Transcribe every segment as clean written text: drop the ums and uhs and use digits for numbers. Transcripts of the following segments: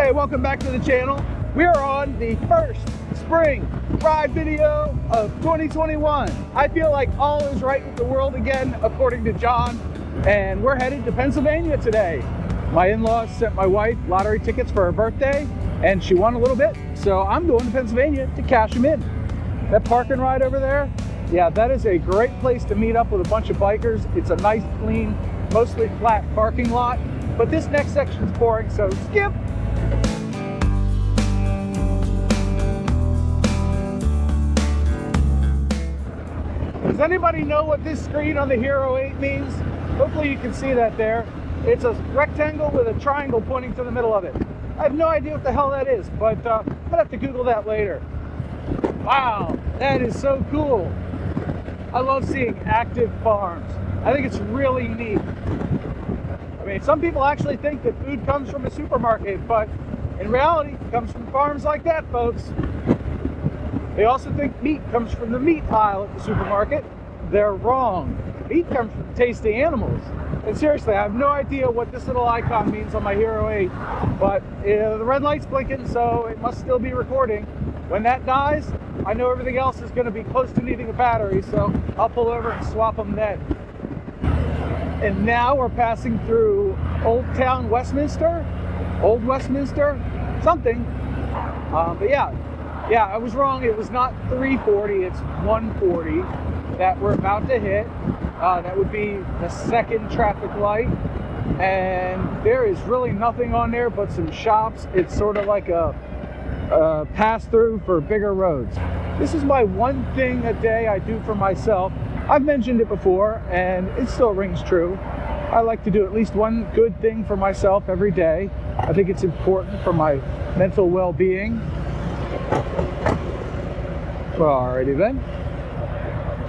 Hey, welcome back to the channel. We are on the first spring ride video of 2021. I feel like all is right with the world again, according to John, and we're headed to Pennsylvania today. My in-laws sent my wife lottery tickets for her birthday, and she won a little bit, so I'm going to Pennsylvania to cash them in. That park and ride over there, yeah, that is a great place to meet up with a bunch of bikers. It's a nice, clean, mostly flat parking lot, but this next section is boring, so skip. Does anybody know what this screen on the Hero 8 means? Hopefully you can see that there. It's a rectangle with a triangle pointing to the middle of it. I have no idea what the hell that is, but I'm gonna have to Google that later. Wow, that is so cool. I love seeing active farms. I think it's really neat. I mean, some people actually think that food comes from a supermarket, but in reality, it comes from farms like that, folks. They also think meat comes from the meat aisle at the supermarket. They're wrong. Meat comes from tasty animals. And seriously, I have no idea what this little icon means on my Hero 8, but the red light's blinking, so it must still be recording. When that dies, I know everything else is going to be close to needing a battery, so I'll pull over and swap them then. And now we're passing through Old Town Westminster, Old Westminster, something. But yeah, I was wrong. It was not 340, it's 140 that we're about to hit. That would be the second traffic light. And there is really nothing on there but some shops. It's sort of like a pass through for bigger roads. This is my one thing a day I do for myself. I've mentioned it before and it still rings true. I like to do at least one good thing for myself every day. I think it's important for my mental well-being. Well, alrighty then.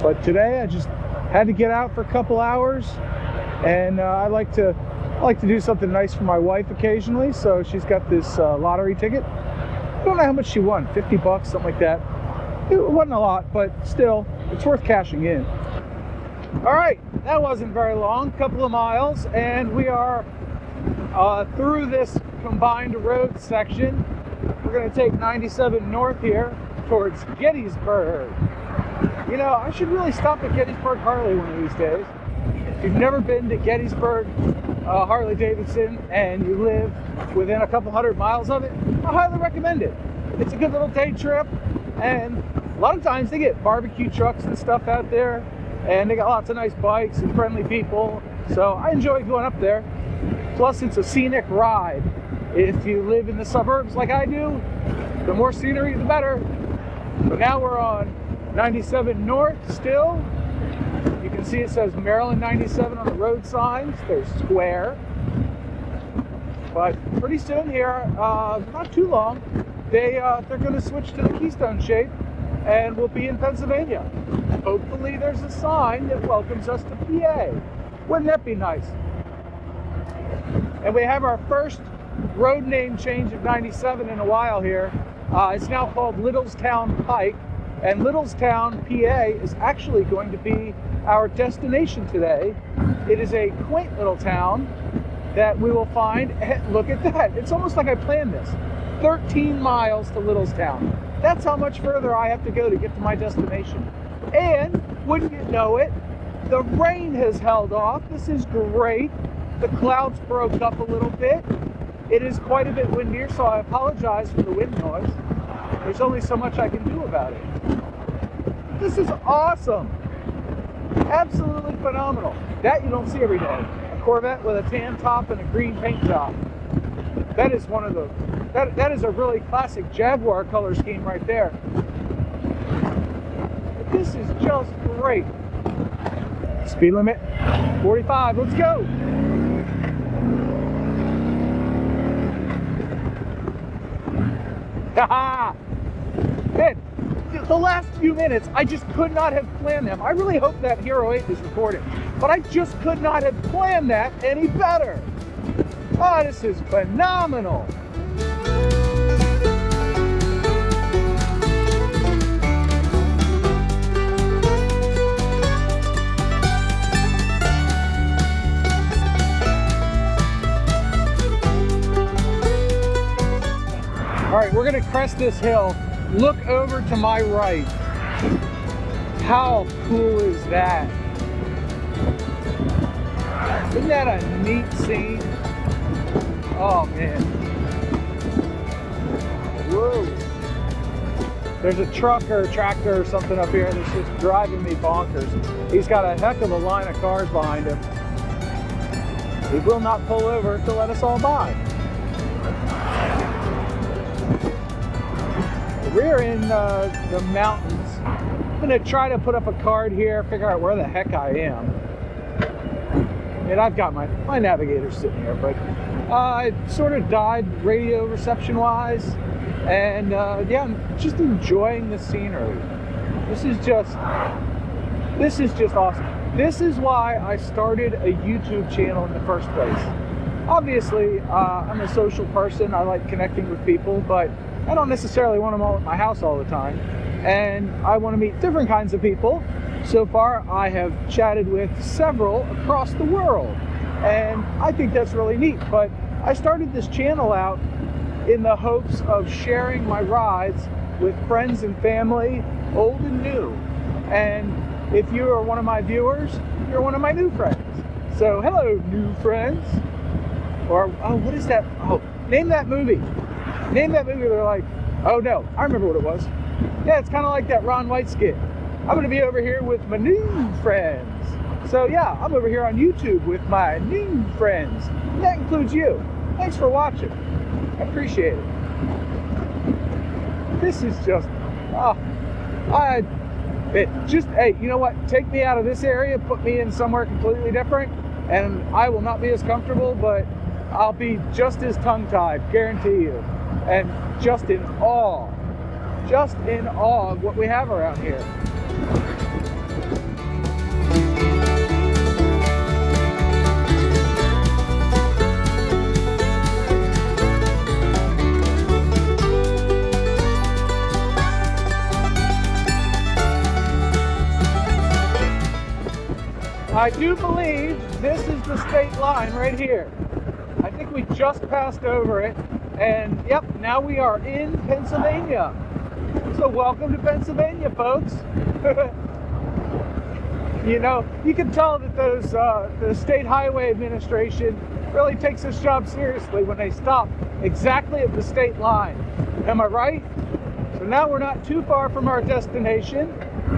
But today I just had to get out for a couple hours, and I like to do something nice for my wife occasionally. So she's got this lottery ticket. I don't know how much she won, 50 bucks, something like that. It wasn't a lot, but still, it's worth cashing in. All right, that wasn't very long, couple of miles, and we are through this combined road section. We're gonna take 97 north here towards Gettysburg. You know, I should really stop at Gettysburg Harley one of these days. If you've never been to Gettysburg Harley Davidson and you live within a couple hundred miles of it, I highly recommend it. It's a good little day trip, and a lot of times they get barbecue trucks and stuff out there, and they got lots of nice bikes and friendly people, so I enjoy going up there. Plus, it's a scenic ride. If you live in the suburbs like I do, the more scenery, the better. But now we're on 97 North still. You can see it says Maryland 97 on the road signs. They're square. But pretty soon here, not too long, they're going to switch to the Keystone shape and we'll be in Pennsylvania. Hopefully there's a sign that welcomes us to PA. Wouldn't that be nice? And we have our first road name change of 97 in a while here. It's now called Littlestown Pike, and Littlestown, PA is actually going to be our destination today. It is a quaint little town that we will find. Look at that, it's almost like I planned this. 13 miles to Littlestown. That's how much further I have to go to get to my destination. And wouldn't you know it, the rain has held off. This is great. The clouds broke up a little bit. It is quite a bit windier, so I apologize for the wind noise. There's only so much I can do about it. This is awesome. Absolutely phenomenal. That you don't see every day. A Corvette with a tan top and a green paint job. That is one of the, that is a really classic Jaguar color scheme right there. This is just great. Speed limit, 45, let's go. Haha! Man, the last few minutes, I just could not have planned them. I really hope that Hero 8 is recording, but I just could not have planned that any better. Oh, this is phenomenal. we're gonna crest this hill. Look over to my right. How cool is that? Isn't that a neat scene? Oh man. Whoa. There's a truck or a tractor or something up here that's just driving me bonkers. He's got a heck of a line of cars behind him. He will not pull over to let us all by. We're in the mountains. I'm gonna try to put up a card here, figure out where the heck I am. And I've got my navigator sitting here, but it sort of died radio reception wise. And yeah, I'm just enjoying the scenery. This is just awesome. This is why I started a YouTube channel in the first place. Obviously, I'm a social person. I like connecting with people, but I don't necessarily want them all at my house all the time. And I want to meet different kinds of people. So far, I have chatted with several across the world. And I think that's really neat. But I started this channel out in the hopes of sharing my rides with friends and family, old and new. And if you are one of my viewers, you're one of my new friends. So hello, new friends. Or, oh, what is that? Oh, name that movie. Name that movie. They're like, oh no, I remember what it was. Yeah, it's kind of like that Ron White skit. I'm going to be over here with my new friends. So yeah, I'm over here on YouTube with my new friends. And that includes you. Thanks for watching. I appreciate it. This is just, hey, you know what? Take me out of this area, put me in somewhere completely different, and I will not be as comfortable, but I'll be just as tongue-tied, guarantee you. And just in awe of what we have around here. I do believe this is the state line right here. I think we just passed over it, and yep, now we are in Pennsylvania. So welcome to Pennsylvania, folks. You know, you can tell that the State Highway Administration really takes this job seriously when they stop exactly at the state line. Am I right? So now we're not too far from our destination,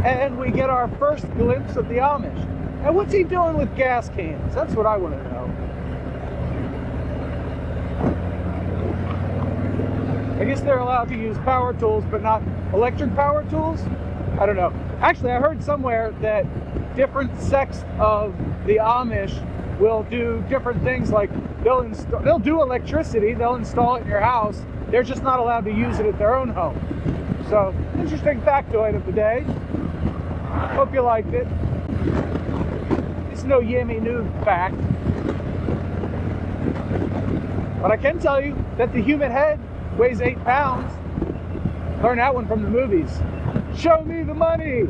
and we get our first glimpse of the Amish. And what's he doing with gas cans? That's what I want to know. I guess they're allowed to use power tools, but not electric power tools? I don't know. Actually, I heard somewhere that different sects of the Amish will do different things, like they'll do electricity, they'll install it in your house, they're just not allowed to use it at their own home. So, interesting factoid of the day. Hope you liked it. It's no yummy new fact. But I can tell you that the human head weighs 8 pounds. Learn that one from the movies. Show me the money.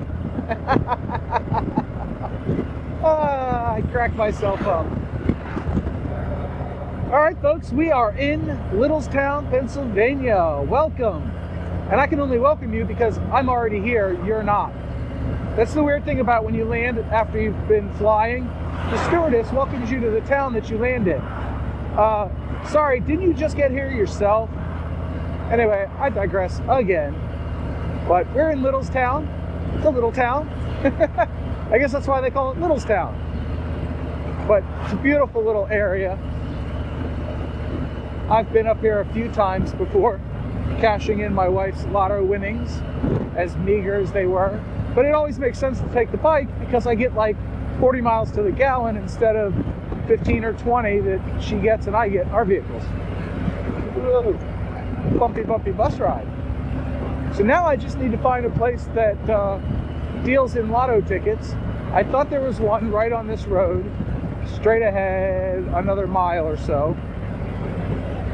I cracked myself up. All right, folks, we are in Littlestown, Pennsylvania. Welcome. And I can only welcome you because I'm already here, you're not. That's the weird thing about when you land after you've been flying. The stewardess welcomes you to the town that you land in. Sorry, didn't you just get here yourself? Anyway, I digress again. But we're in Littlestown. It's a little town. I guess that's why they call it Littlestown. But it's a beautiful little area. I've been up here a few times before, cashing in my wife's Lotto winnings, as meager as they were. But it always makes sense to take the bike because I get like 40 miles to the gallon instead of 15 or 20 that she gets and I get in our vehicles. Whoa. Bumpy bus ride. So now I just need to find a place that deals in Lotto tickets. I thought there was one right on this road, straight ahead another mile or so.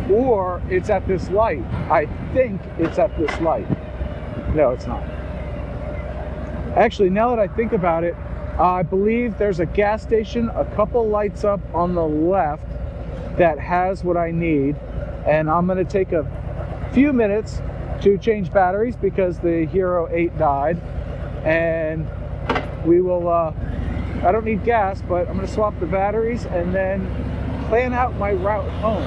Or it's at this light. I think it's at this light. No, it's not. Actually, now that I think about it, I believe there's a gas station a couple lights up on the left that has what I need. And I'm going to take a few minutes to change batteries because the Hero 8 died, and we will I don't need gas, but I'm going to swap the batteries and then plan out my route home.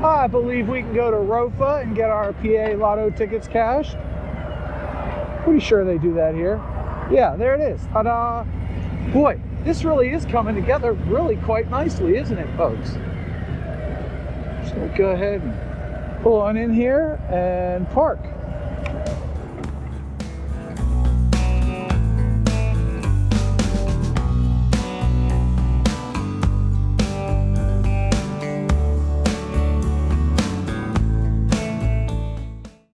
I believe we can go to Rofa and get our PA Lotto tickets cashed. Pretty sure they do that here. Yeah, there it is. Ta-da! Boy, this really is coming together really quite nicely, isn't it, folks? Just going to go ahead and pull on in here and park.